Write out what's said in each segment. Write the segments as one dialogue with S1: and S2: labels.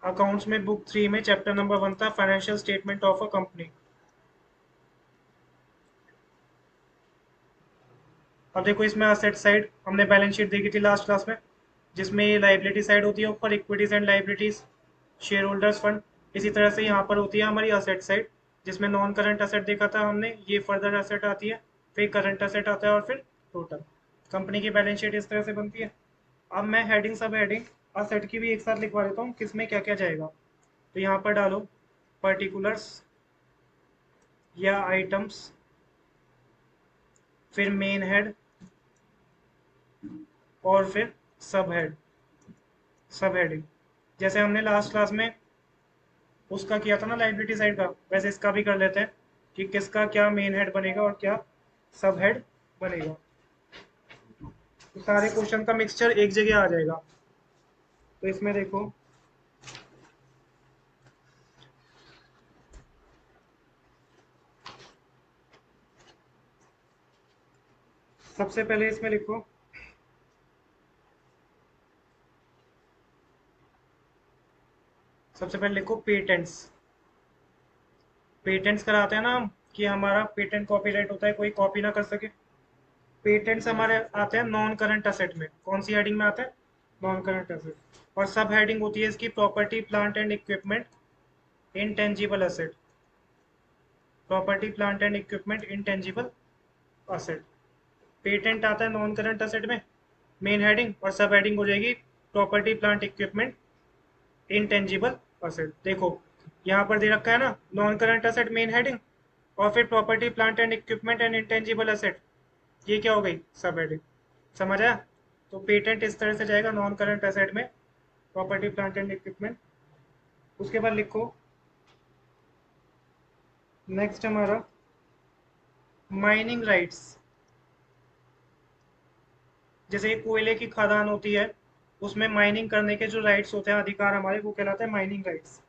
S1: Accounts में book 3 में chapter number 1 था financial statement of a company. अब देखो इसमें असेट साइड हमने बैलेंस शीट देखी थी लास्ट क्लास में, जिसमें ये लाइबिलिटी साइड होती है ऊपर, equities and liabilities, share holders fund. इसी तरह से यहाँ पर होती है हमारी असेट साइड, जिसमें नॉन करंट असेट देखा था हमने, ये फर्दर असेट आती है, फिर करंट असेट आता है और फिर टोटल। कंपनी की बैलेंस शीट इस तरह से बनती है। अब मैं हेडिंग सब हेडिंग असेट की भी एक साथ लिखवा देता हूँ किसमें क्या क्या जाएगा। तो यहाँ पर डालो पर्टिकुलर्स या आइटम्स, फिर मेन हेड और फिर सब हेड, सब हेडिंग। जैसे हमने लास्ट क्लास में उसका किया था ना लाइबिलिटी साइड का, वैसे इसका भी कर लेते हैं कि किसका क्या मेन हेड बनेगा और क्या सब हेड बनेगा। तो सारे क्वेश्चन का मिक्सचर एक जगह आ जाएगा। तो इसमें देखो सबसे पहले इसमें लिखो सबसे पहले लिखो पेटेंट्स। पेटेंट्स कराते हैं ना हम कि हमारा पेटेंट कॉपीराइट होता है, कोई कॉपी ना कर सके। पेटेंट्स हमारे आते हैं नॉन करंट असेट में। कौन सी हेडिंग में आते हैं? Non current asset. और सब हेडिंग होती है इसकी property plant and equipment, intangible asset. Property plant and equipment, intangible asset. Patent आता है नॉन करंट असेट में, मेन हेडिंग, और सब हेडिंग हो जाएगी property plant equipment, intangible asset. देखो यहाँ पर दे रखा है ना non current asset main heading, और फिर property plant and equipment and intangible asset, ये क्या हो गई? सब हेडिंग। समझ आया? तो पेटेंट इस तरह से जाएगा नॉन करंट एसेट में, प्रॉपर्टी प्लांट एंड इक्विपमेंट। उसके बाद लिखो नेक्स्ट हमारा माइनिंग राइट्स। जैसे कोयले की खदान होती है, उसमें माइनिंग करने के जो राइट्स होते हैं, अधिकार हमारे, वो कहलाते हैं माइनिंग राइट्स।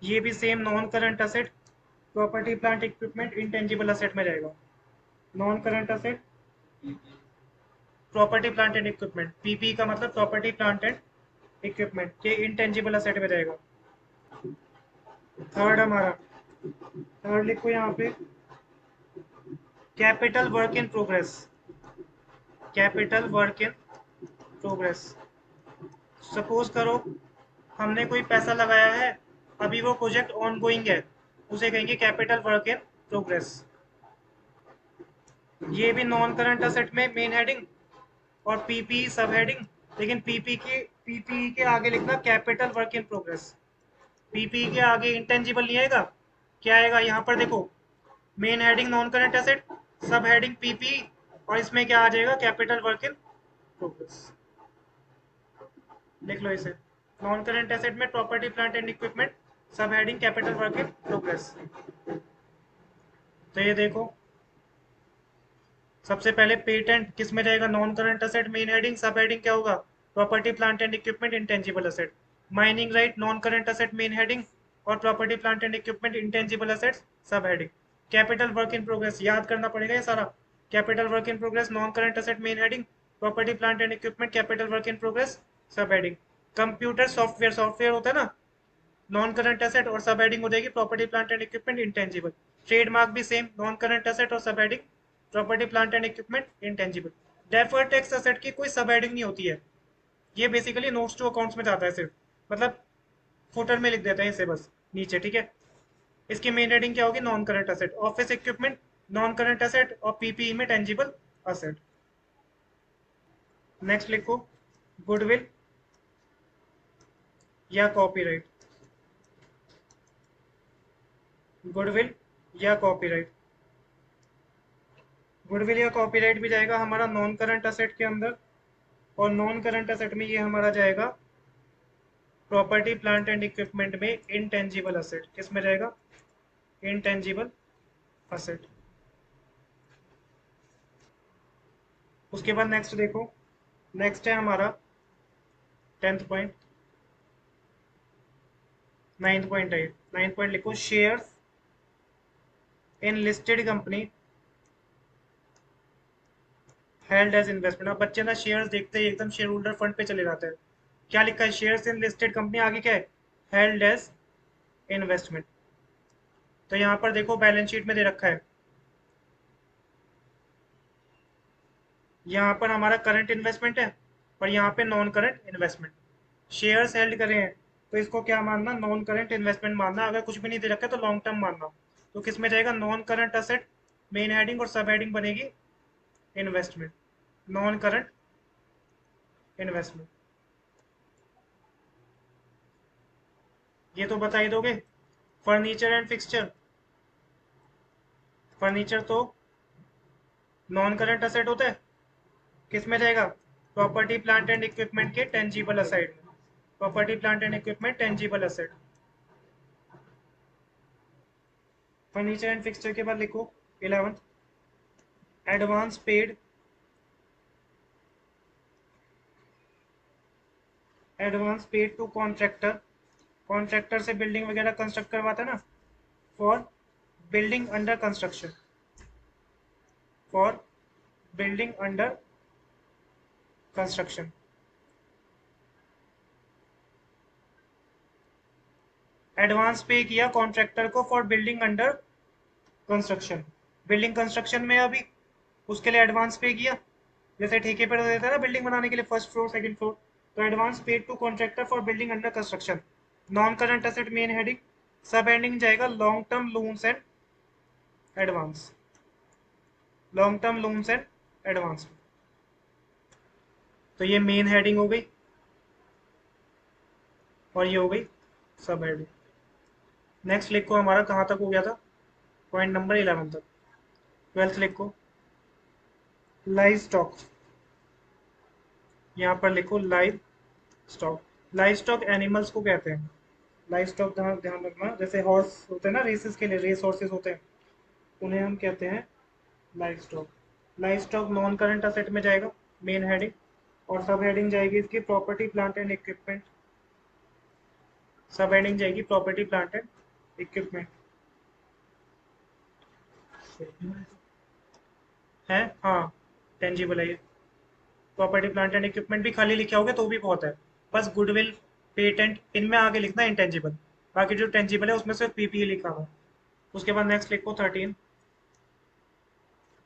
S1: ये भी same non current asset, property plant equipment, intangible asset में रहेगा। Non current asset, property plant and equipment, PP का मतलब प्रॉपर्टी प्लांट एंड इक्विपमेंट, ये इंटेंजिबल असेट में रहेगा। थर्ड हमारा, थर्ड लिखो यहाँ पे capital work in progress. Capital work in progress. Suppose करो हमने कोई पैसा लगाया है, अभी वो प्रोजेक्ट ऑन गोइंग है, उसे कहेंगे कैपिटल वर्क इन प्रोग्रेस। ये भी नॉन करंट असेट में मेन हेडिंग और पीपी सब हेडिंग। लेकिन पीपी के आगे लिखना capital work in progress. PP के आगे इंटेंजिबल नहीं आएगा। क्या आएगा यहाँ पर देखो, main heading non current asset, सब हेडिंग पीपी, और इसमें क्या आ जाएगा? Capital work in progress. लिख लो इसे। नॉन करंट एसेट में प्रॉपर्टी प्लांट एंड इक्विपमेंट, सब heading capital work in progress. तो ये देखो सबसे पहले पेटेंट किस में जाएगा? Non current asset main heading, sub heading क्या होगा? Property plant and equipment, intangible asset. Mining right non current asset main heading, और property plant and equipment, intangible assets sub heading. Capital work in progress याद करना पड़ेगा ये सारा। Capital work in progress non current asset main heading, property plant and equipment, capital work in progress sub heading. Computer software, software होता है ना, non current asset और sub heading हो जाएगी property plant and equipment, intangible. Trademark भी same, non current asset और sub heading property plant and equipment, intangible. Deferred tax asset की कोई सब हेडिंग नहीं होती है, ये बेसिकली नोट्स टू अकाउंट्स में जाता है सिर्फ, मतलब फुटर में लिख देते हैं इसे बस नीचे, ठीक है। इसकी मेन हेडिंग क्या होगी? Non current asset. Office equipment non current asset, और पीपीई में टेंजिबल एसेट। नेक्स्ट लिखो गुडविल या कॉपीराइट। गुडविल या कॉपीराइट, गुडविल या कॉपीराइट भी जाएगा हमारा नॉन करंट एसेट के अंदर, और नॉन करंट एसेट में ये हमारा जाएगा प्रॉपर्टी प्लांट एंड इक्विपमेंट में, इनटेंजिबल एसेट। किस में जाएगा? Intangible asset. उसके बाद नेक्स्ट देखो, नेक्स्ट है हमारा 10th पॉइंट, 9th पॉइंट है। 9th पॉइंट लिखो shares in listed company held as investment. अब बच्चे ना शेयर्स देखते ही एकदम शेयर होल्डर फंड पे चले जाते हैं। क्या लिखा है? शेयर्स इन लिस्टेड कंपनी, आगे क्या है? Held as investment. तो यहाँ पर देखो बैलेंस शीट में दे रखा है, यहाँ पर हमारा करंट इन्वेस्टमेंट है और यहाँ पे non current investment. Shares held करे हैं तो इसको क्या मानना, नॉन करंट इन्वेस्टमेंट मानना। अगर कुछ भी नहीं दे रखा है तो लॉन्ग टर्म मानना। तो किस में जाएगा, non current asset main heading और सब हेडिंग बनेगी इन्वेस्टमेंट, नॉन करंट इन्वेस्टमेंट। ये तो बता ही दोगे। फर्नीचर एंड फिक्सचर, फर्नीचर तो नॉन करंट असेट होता है, किस में जाएगा, प्रॉपर्टी प्लांट एंड इक्विपमेंट के टेंजिबल असेट में। Property plant and equipment tangible asset. Furniture and fixture के बाद लिखो 11th, advance paid, advance paid to contractor, contractor से बिल्डिंग वगैरह कंस्ट्रक्ट करवाता है ना, for building under construction, for building under construction. Advance pay किया कॉन्ट्रैक्टर को for building under construction, building construction में अभी उसके लिए एडवांस पे किया, जैसे ठेके पर देता है ना बिल्डिंग बनाने के लिए, फर्स्ट फ्लोर सेकंड फ्लोर। तो advance paid to contractor for building under construction, non current asset main heading, sub heading जाएगा long term loans and advance, long term loans and advance. तो ये मेन हेडिंग हो गई और ये हो गई सब हेडिंग। नेक्स्ट लिखो हमारा कहाँ तक हो गया था, पॉइंट नंबर 11 तक। 12th लिखो लाइव स्टॉक, यहाँ पर लिखो live stock. Live stock animals को कहते हैं, लाइव स्टॉक ध्यान ध्यान रखना, जैसे हॉर्स होते हैं ना रेसेस के लिए, रेस हॉर्सेस होते हैं, उन्हें हम कहते हैं live stock. Live stock non current asset में जाएगा मेन हेडिंग, और सब हेडिंग जाएगी इसकी प्रॉपर्टी प्लांट एंड इक्विपमेंट, सब हेडिंग जाएगी प्रॉपर्टी प्लांट एंड इक्विपमेंट है। हाँ टेंजिबल है ये, प्रॉपर्टी प्लांट एंड इक्विपमेंट भी खाली लिखे होगे तो भी बहुत है, बस गुडविल पेटेंट इनमें आगे लिखना इंटेंजिबल, बाकी जो टेंजिबल है उसमें सिर्फ पीपीई लिखा हुआ। उसके बाद नेक्स्ट लिखो 13,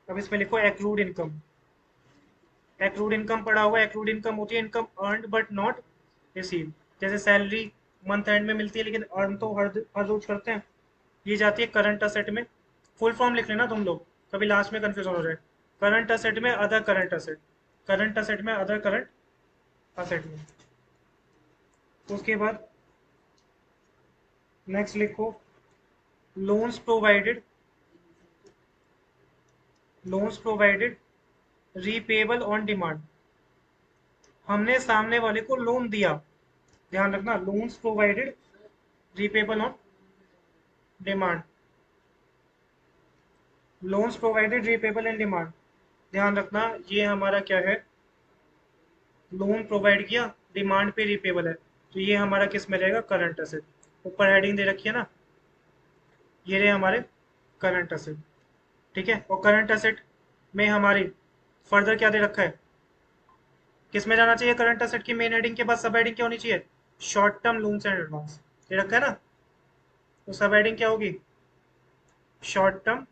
S1: अब इसमें लिखो एक्रूड इनकम। एक्रूड इनकम पड़ा हुआ, एक्रूड इनकम होती है income earned but not receive, जैसे सैलरी मंथ एंड में मिलती है लेकिन अर्न तो हर रोज करते हैं, ये जाती है करंट असेट में। फुल फॉर्म लिख लेना तुम लोग, कभी लास्ट में कंफ्यूजन हो जाए। करंट असेट में other current asset, current asset में अदर करंट असेट में। उसके बाद नेक्स्ट लिखो loans provided, loans provided repayable on demand, हमने सामने वाले को लोन दिया, ध्यान रखना, loans provided repayable on demand, loans provided repayable in demand. ध्यान रखना ये हमारा क्या है, लोन प्रोवाइड किया डिमांड पे रीपेबल है, तो ये हमारा किस में रहेगा, करंट असेट। ऊपर हेडिंग दे रखी है ना, ये रहे हमारे करंट असेट, ठीक है। और करंट असेट में हमारी फर्दर क्या दे रखा है, किस में जाना चाहिए, करंट असेट की मेन हेडिंग के बाद सब हेडिंग क्या होनी चाहिए, short term loans and advance, दे रखा है ना। तो सब हेडिंग क्या होगी, short term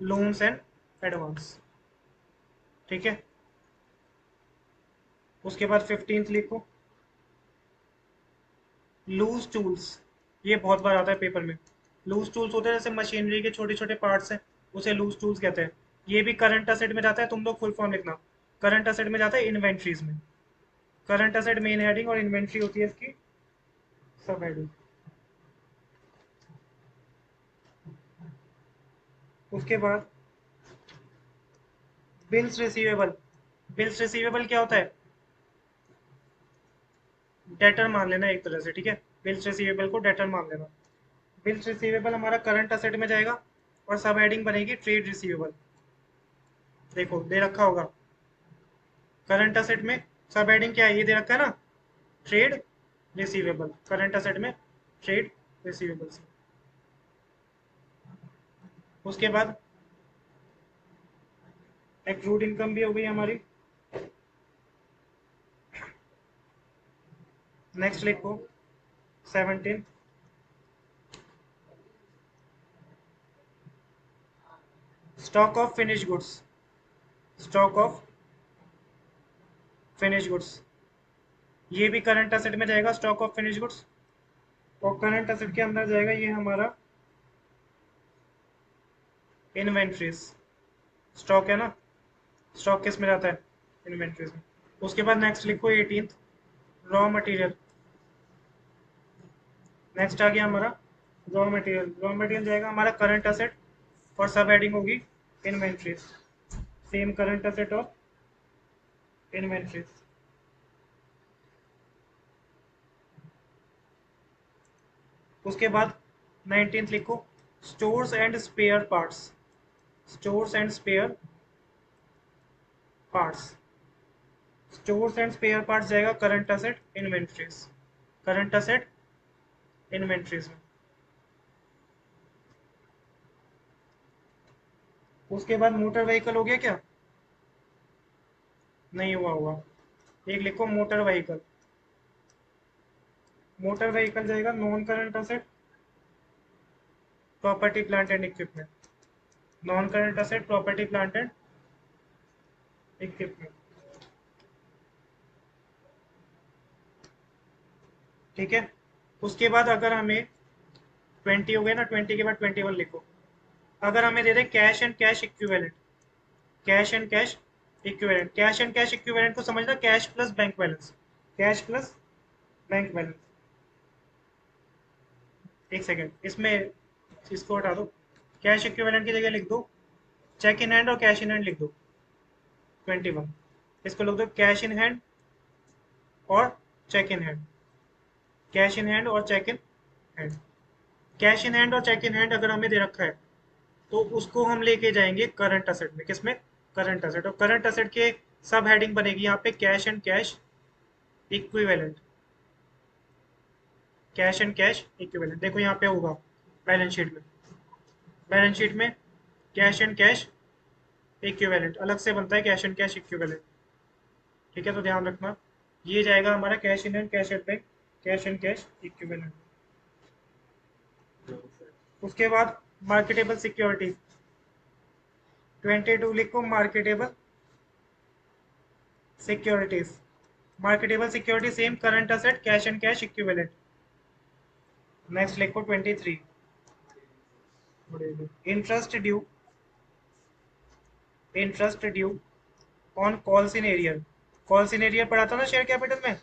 S1: loans and advance, ठीक है। उसके बाद 15th लिखो लूज टूल्स, ये बहुत बार आता है पेपर में। लूज टूल्स होते हैं जैसे मशीनरी के छोटे छोटे पार्ट्स हैं, उसे लूज टूल्स कहते हैं। ये भी करंट असेट में जाता है, तुम लोग फुल फॉर्म लिखना। करंट असेट में जाता है इन्वेंट्रीज में, करंट असेट मेन हेडिंग और इन्वेंट्री होती है इसकी सब हेडिंग। उसके बाद बिल्स रिसीवेबल, बिल्स रिसीवेबल क्या होता है, डेटर मान लेना एक तरह से, ठीक है। बिल्स रिसीवेबल को डेटर मान लेना। बिल्स रिसीवेबल हमारा करंट असेट में जाएगा और सब हेडिंग बनेगी ट्रेड रिसीवेबल। देखो दे रखा होगा करंट असेट में सब हेडिंग क्या है, ये दे रखा है ना, ट्रेड रिसीवेबल, करंट असेट में ट्रेड रिसीवेबल्स। उसके बाद एक्रूड इनकम भी हो गई हमारी, नेक्स्ट लिखो 17, stock of finish goods, stock of finish goods, ये भी करंट असेट में जाएगा, स्टॉक ऑफ फिनिश गुड्स। और करंट असेट के अंदर जाएगा ये हमारा इन्वेंट्रीज, स्टॉक है ना, स्टॉक किस में जाता है, इन्वेंट्रीज में। उसके बाद नेक्स्ट लिखो 18, रॉ मटेरियल। नेक्स्ट आ गया हमारा रॉ मटेरियल, रॉ मटेरियल जाएगा हमारा करंट असेट और सब हेडिंग होगी इन्वेंट्रीज, सेम करंट असेट और इन्वेंट्रीज। उसके बाद 19 लिखो stores and spare parts, stores and spare parts, stores and spare parts जाएगा current asset inventories, current asset inventories में। उसके बाद मोटर व्हीकल हो गया क्या, नहीं हुआ हुआ, एक लिखो मोटर व्हीकल, मोटर व्हीकल जाएगा non current asset property plant and equipment, non current asset property plant and equipment. ठीक है। उसके बाद अगर हमें 20 हो गया ना, 20 के बाद 21 लिखो, अगर हमें दे दे cash and cash equivalent, cash and cash equivalent, cash and cash equivalent को समझना cash plus bank balance, cash plus bank balance. एक सेकेंड, इसमें इसको हटा दो, कैश इक्विवेलेंट की जगह लिख दो चेक इन हैंड और कैश इन हैंड लिख दो 21, इसको लिख दो कैश इन हैंड और cheque in hand, cash in hand और cheque in hand. Cash in hand और चेक इन हैंड अगर हमें दे रखा है तो उसको हम लेके जाएंगे करंट असेट में, किसमें, करंट असेट। और करंट असेट के सब हेडिंग बनेगी यहाँ पे cash and cash equivalent, cash and cash equivalent. देखो यहाँ पे होगा बैलेंस शीट में, बैलेंस शीट में कैश एंड कैश इक्विवेलेंट अलग से बनता है, कैश एंड कैश इक्विवेलेंट। ठीक है, तो ध्यान रखना ये जाएगा हमारा cash in and cash at bank, cash and cash equivalent. उसके बाद मार्केटेबल सिक्योरिटी 22 लिखो marketable securities, marketable security same current asset cash and cash equivalent. Next लिखो 23, interest due, interest due on calls in arrear, calls in arrear पढ़ा था ना share capital में,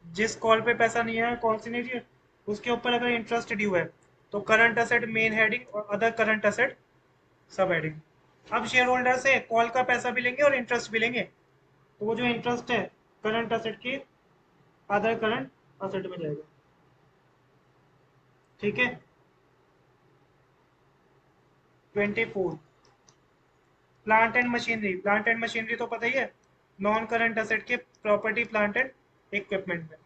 S1: जिस call पे पैसा नहीं आया कॉल्स इन एरियर, उसके ऊपर अगर इंटरेस्ट ड्यू है तो करंट असेट मेन हेडिंग और अदर करंट असेट सब हेडिंग। अब शेयर होल्डर से कॉल का पैसा भी लेंगे और इंटरेस्ट भी लेंगे, तो वो जो इंटरेस्ट है करंट असेट की अदर करंट असेट में जाएगा। ठीक है। 24, plant and machinery, plant and machinery तो पता ही है नॉन करंट असेट के प्रॉपर्टी प्लांट एंड इक्विपमेंट में,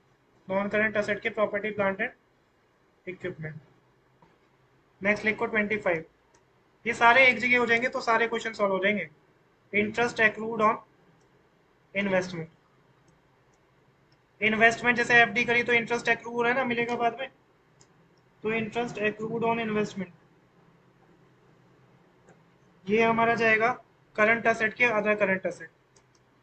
S1: नॉन करंट असेट के property plant and equipment. Next लिखो 25, ये सारे एक जगह हो जाएंगे तो सारे क्वेश्चन सॉल्व हो जाएंगे। Interest accrued on investment, investment जैसे एफडी करी तो इंटरेस्ट एक्रू हो रहा है ना, मिलेगा बाद में, तो इंटरेस्ट एक्रूड ऑन इन्वेस्टमेंट ये हमारा जाएगा करंट असेट के other current asset,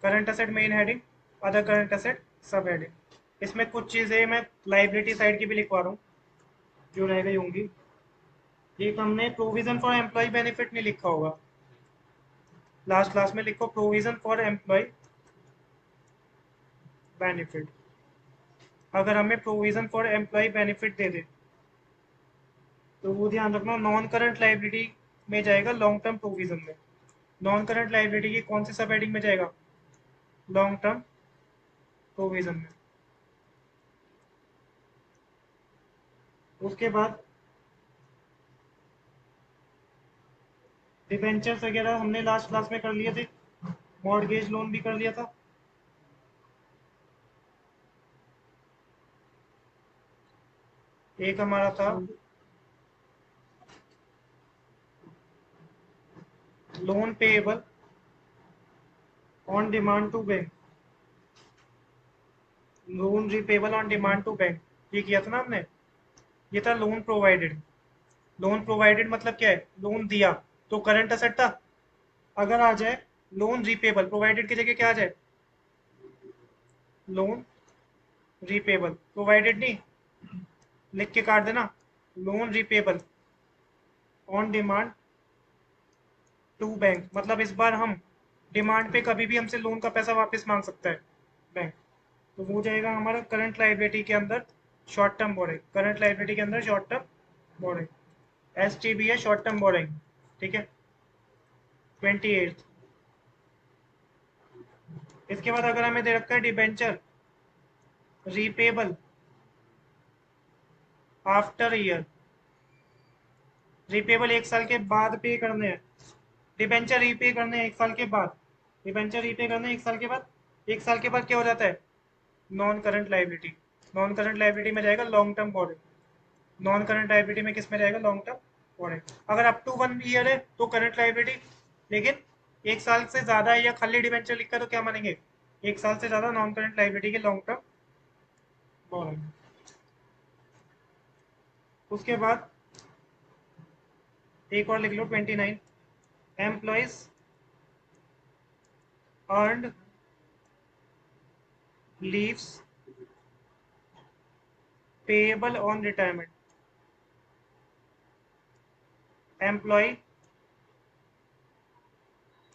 S1: current asset main heading, other current asset सब हेडिंग। इसमें कुछ चीजें मैं लाइबिलिटी साइड की भी लिखवा रहा हूँ जो रह गई होंगी। एक हमने प्रोविजन फॉर एम्प्लॉय बेनिफिट नहीं लिखा होगा, लास्ट क्लास में लिखो प्रोविजन फॉर एम्प्लॉय बेनिफिट। अगर हमें प्रोविजन फॉर एम्प्लॉय बेनिफिट दे दे तो वो ध्यान रखना नॉन करंट लाइबिलिटी में जाएगा, लॉन्ग टर्म प्रोविजन में। नॉन करंट लाइबिलिटी की कौन सी सब हेडिंग में जाएगा, लॉन्ग टर्म प्रोविजन में। उसके बाद डिबेंचर्स वगैरह हमने लास्ट क्लास में कर लिए थे, मॉर्गेज लोन भी कर लिया था। एक हमारा था loan payable on demand to bank, loan repayable on demand to bank, ये किया था ना हमने। ये था लोन प्रोवाइडेड। लोन प्रोवाइडेड मतलब क्या है, लोन दिया तो करंट असेट था। अगर आ जाए लोन रिपेबल, प्रोवाइडेड की जगह क्या आ जाए, लोन रिपेबल, प्रोवाइडेड नहीं, लिख के काट देना, loan repayable on demand to bank, मतलब इस बार हम डिमांड पे कभी भी हमसे लोन का पैसा वापस मांग सकता है बैंक। तो वो जाएगा हमारा करंट लाइबिलिटी के अंदर short term borrowing, current liability के अंदर short term borrowing, S T B है शॉर्ट टर्म बोरिंग। ठीक है, 28। इसके बाद अगर हमें दे रखा है debenture repayable after year, repayable एक साल के बाद पे करने हैं, डिबेंचर रीपे करने हैं एक साल के बाद, डिबेंचर रीपे करने हैं एक साल के बाद, एक साल के बाद क्या हो जाता है, non current liability, non current liability में जाएगा long term boring, non current liability में किस में जाएगा, लॉन्ग टर्म बोरिंग। अगर अप टू 1 ईयर है तो करंट लाइबिलिटी, लेकिन एक साल से ज्यादा है या खाली डिबेंचर लिखा तो क्या मानेंगे, एक साल से ज्यादा नॉन करंट लाइबिलिटी के लॉन्ग टर्म बोरिंग। उसके बाद एक और लिख लो 29, employees earned leaves payable on retirement, employee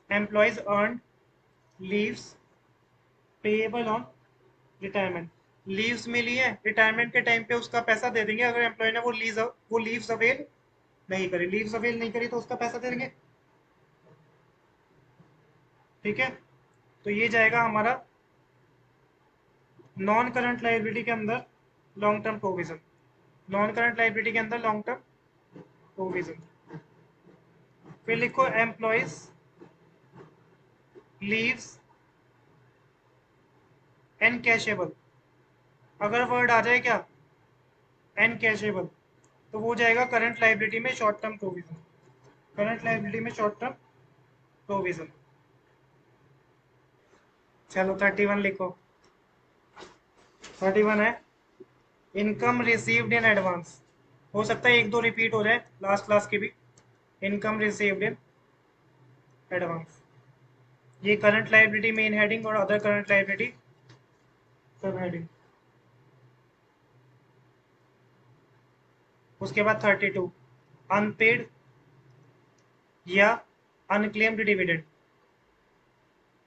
S1: employees earn leaves payable on retirement, leaves मिली है रिटायरमेंट के टाइम पे उसका पैसा दे देंगे, अगर एम्प्लॉय ने वो लीव्स अवेल नहीं करी, लीव्स अवेल नहीं करी तो उसका पैसा दे देंगे। ठीक है, तो ये जाएगा हमारा नॉन करंट लाइबिलिटी के अंदर long term provision, non current liability के अंदर लॉन्ग टर्म प्रोविजन। फिर लिखो एम्प्लॉयज लीव्स एनकैशेबल, अगर वर्ड आ जाए क्या, एनकैशेबल, तो वो जाएगा करंट लाइबिलिटी में short term provision, current liability में शॉर्ट टर्म प्रोविजन। चलो 31 लिखो, 31 है इनकम रिसीव्ड इन एडवांस, हो सकता है एक दो रिपीट हो जाए लास्ट क्लास की भी, इनकम रिसीव्ड इन एडवांस, ये करंट लाइबिलिटी मेन हेडिंग और other current liability sub heading. उसके बाद 32, अनपेड या अनक्लेम्ड डिविडेंड,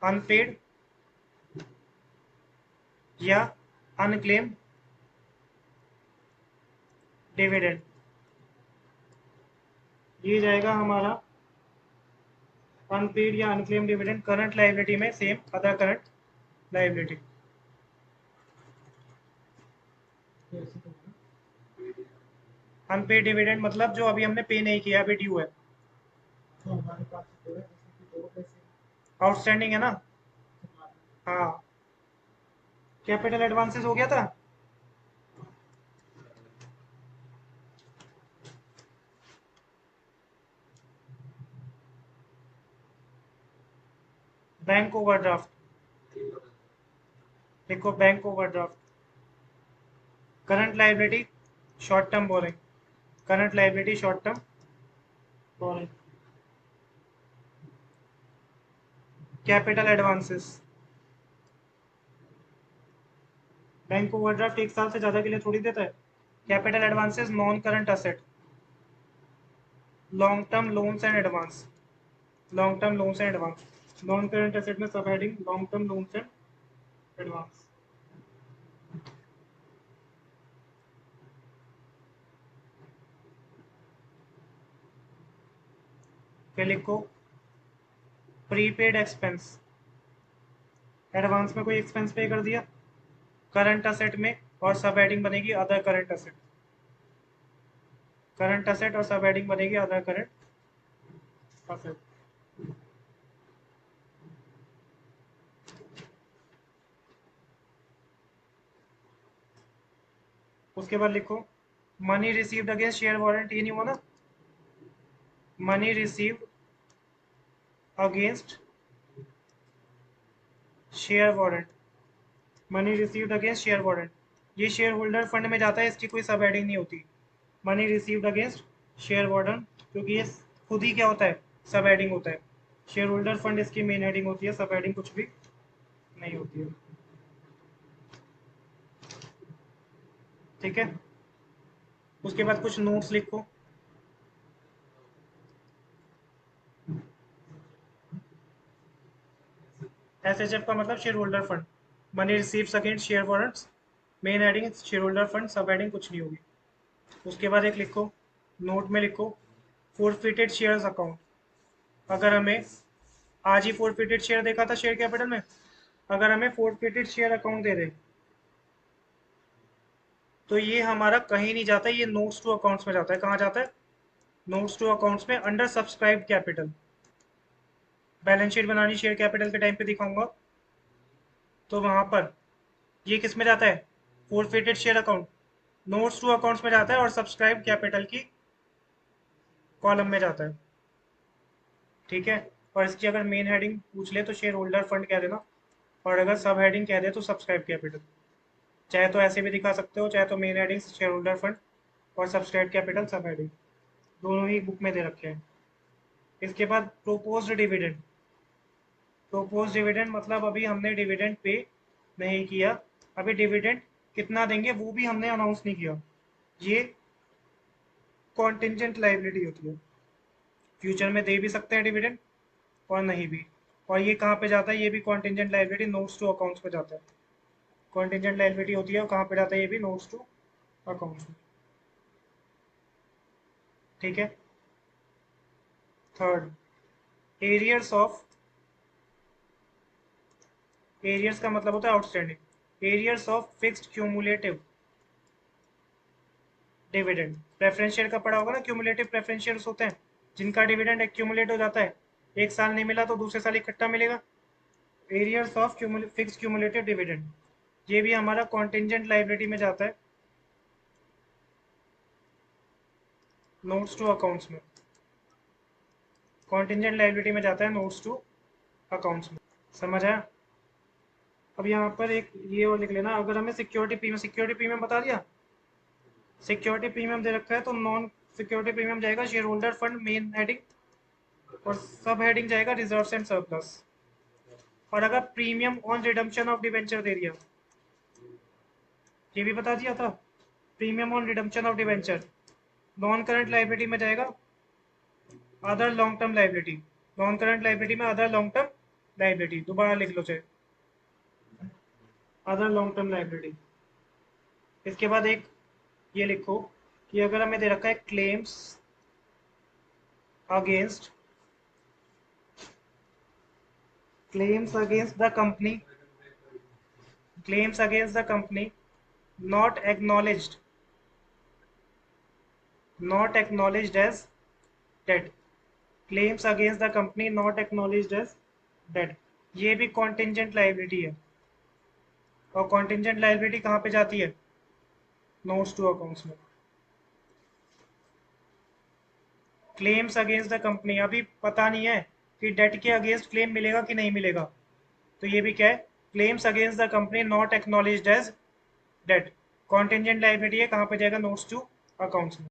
S1: अनपेड या अनक्लेम्ड डिविडेंड, ये जाएगा हमारा अनपेड या अनक्लेम्ड डिविडेंड करंट लाइबिलिटी में same other current liability. Unpaid dividend मतलब जो अभी हमने पे नहीं किया, अभी ड्यू है, आउटस्टैंडिंग है ना। हाँ, कैपिटल एडवांसेस हो गया था, बैंक ओवरड्राफ्ट, देखो bank overdraft, current liability short term borrowing, current liability short term boring, capital advances, bank overdraft एक साल से ज्यादा के लिए थोड़ी देता है, capital advances non current asset, long term loans and advance, long term loans and advance, non current asset में सब heading long term loans and advance. फिर लिखो प्रीपेड एक्सपेंस, एडवांस में कोई एक्सपेंस पे कर दिया करंट असेट में, और सब हेडिंग बनेगी other current asset, current asset और सब हेडिंग बनेगी अदर करंट असेट। उसके बाद लिखो money received against share warrant, ये नहीं हुआ ना, money received against share warrant, money received against share warrant, ये शेयर होल्डर फंड में जाता है, इसकी कोई सब हेडिंग नहीं होती। Money received against share warrant, क्योंकि ये खुद ही क्या होता है, सब हेडिंग होता है। शेयर होल्डर फंड इसकी मेन हेडिंग होती है, सब हेडिंग कुछ भी नहीं होती है। ठीक है, उसके बाद कुछ नोट्स लिखो। एसएचएफ का मतलब share holder fund, money receives against share warrants, main heading share holder fund, सब हेडिंग कुछ नहीं होगी। उसके बाद एक लिखो, नोट में लिखो फोरफिटेड शेयर्स अकाउंट। अगर हमें आज ही फोरफिटेड शेयर देखा था शेयर कैपिटल में, अगर हमें फोरफिटेड शेयर अकाउंट दे दे तो ये हमारा कहीं नहीं जाता, ये नोट्स टू अकाउंट्स में जाता है। कहाँ जाता है? नोट्स टू अकाउंट्स में, under subscribed capital. Balance sheet बनानी शेयर कैपिटल के टाइम पे दिखाऊंगा, तो वहां पर ये किस में जाता है? Forfeited share account notes to accounts में जाता है, और सब्सक्राइब कैपिटल की कॉलम में जाता है। ठीक है, और इसकी अगर मेन हेडिंग पूछ ले तो शेयर होल्डर फंड कह देना, और अगर सब हेडिंग कह दे तो सब्सक्राइब कैपिटल। चाहे तो ऐसे भी दिखा सकते हो, चाहे तो main heading share holder fund और सब्सक्राइब कैपिटल सब हेडिंग, दोनों ही बुक में दे रखे हैं। इसके बाद प्रोपोज्ड डिविडेंड। प्रोपोज डिविडेंड मतलब अभी हमने डिविडेंड पे नहीं किया, अभी डिविडेंड कितना देंगे वो भी हमने अनाउंस नहीं किया। ये कॉन्टिजेंट लाइबिलिटी होती है, फ्यूचर में दे भी सकते हैं डिविडेंड और नहीं भी। और ये कहाँ पे जाता है? ये भी contingent liability notes to accounts पे जाता है। कॉन्टिजेंट लाइबिलिटी होती है, और कहाँ पे जाता है? ये भी नोट्स टू अकाउंट्स में। ठीक है, थर्ड, एरियर्स ऑफ, एरियर्स का मतलब होता है outstanding. Arrears of fixed cumulative dividend, preference share का पढ़ा होगा ना, क्यूमुलेटिव प्रेफरेंस शेयर्स होते हैं जिनका डिविडेंड एक्यूमुलेट हो जाता है, एक साल नहीं मिला तो दूसरे साल इकट्ठा मिलेगा। Arrears of fixed cumulative dividend, ये भी हमारा कॉन्टिजेंट लाइबिलिटी में जाता है, नोट्स टू अकाउंट्स में। कॉन्टिजेंट लाइबिलिटी में जाता है, नोट्स टू अकाउंट्स में। समझ आया? अब यहाँ पर एक ये और लिख लेना, अगर हमें सिक्योरिटी प्रीमियम बता दिया, सिक्योरिटी प्रीमियम दे रखा है तो नॉन सिक्योरिटी प्रीमियम जाएगा share holder fund main heading, और सब हेडिंग जाएगा रिजर्व्स एंड सरप्लस। और अगर premium on redemption of debenture दे दिया, ये भी बता दिया था, premium on redemption of debenture non current liability में जाएगा, other long term liability. Non current liability में अदर लॉन्ग टर्म लाइबिलिटी, दोबारा लिख लो चाहे, अदर लॉन्ग टर्म लाइबिलिटी। इसके बाद एक ये लिखो कि अगर हमें दे रखा है claims against, claims against the company, claims against the company not acknowledged, not acknowledged as debt, claims against the company not acknowledged as debt, ये भी contingent liability है। और contingent liability कहाँ पे जाती है? notes to accounts में। claims against the company, अभी पता नहीं है कि debt के अगेंस्ट claim मिलेगा कि नहीं मिलेगा, तो ये भी क्या है? claims against the company not acknowledged as debt, contingent liability है, कहाँ पे जाएगा? notes to accounts में।